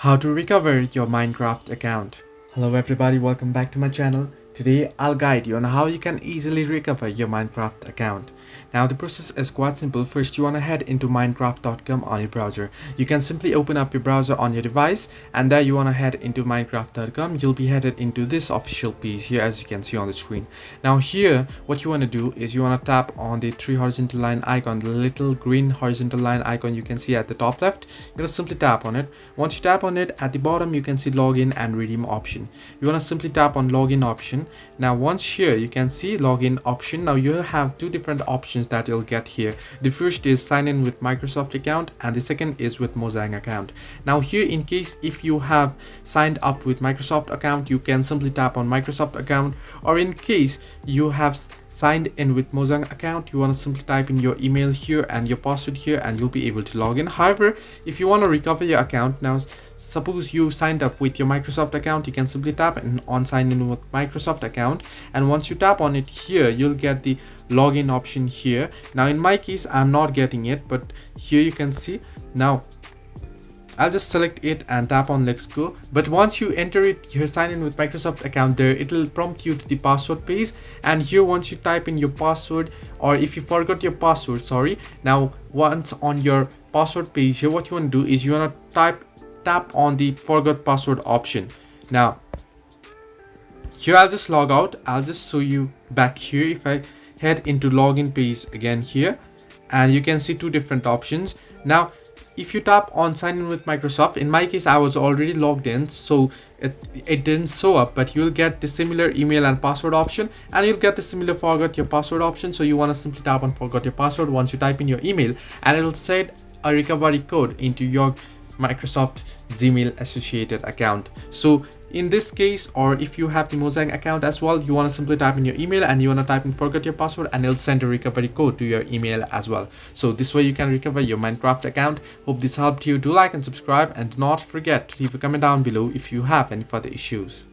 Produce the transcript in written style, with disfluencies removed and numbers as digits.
How to recover your Minecraft account. Hello everybody, welcome back to my channel. Today I'll guide you on how you can easily recover your Minecraft account. Now the process is quite simple. First you want to head into minecraft.com on your browser. You can simply open up your browser on your device and there you want to head into minecraft.com. You'll be headed into this official page here as you can see on the screen. Now here what you want to do is you want to tap on the three horizontal line icon, the little green horizontal line icon you can see at the top left. You're going to simply tap on it. Once you tap on it, at the bottom you can see login and redeem option. You want to simply tap on login option. Now once here you can see login option. Now you have two different options that you'll get here. The first is sign in with Microsoft account and the second is with Mojang account. Now here, in case if you have signed up with Microsoft account, you can simply tap on Microsoft account, or in case you have signed in with Mojang account, you want to simply type in your email here and your password here and you'll be able to log in. However, if you want to recover your account, now suppose you signed up with your Microsoft account, you can simply tap on sign in with Microsoft account, and once you tap on it here you'll get the login option here. Now in my case I'm not getting it, but here you can see. Now I'll just select it and tap on let's go. But once you enter it here, sign in with Microsoft account, there it'll prompt you to the password page, and here once you type in your password, or if you forgot your password, sorry, now once on your password page here, what you want to do is you want to tap on the forgot password option. Now here I'll just log out. I'll just show you back here. If I head into login page again here, and you can see two different options. Now if you tap on sign in with Microsoft, in my case I was already logged in, so it didn't show up, but you'll get the similar email and password option, and you'll get the similar forgot your password option. So you want to simply tap on forgot your password once you type in your email, and it'll set a recovery code into your Microsoft Gmail associated account. So in this case, or if you have the Mojang account as well, you want to simply type in your email and you want to type in forget your password, and it'll send a recovery code to your email as well. So this way you can recover your Minecraft account. Hope this helped you. Do like and subscribe, and do not forget to leave a comment down below if you have any further issues.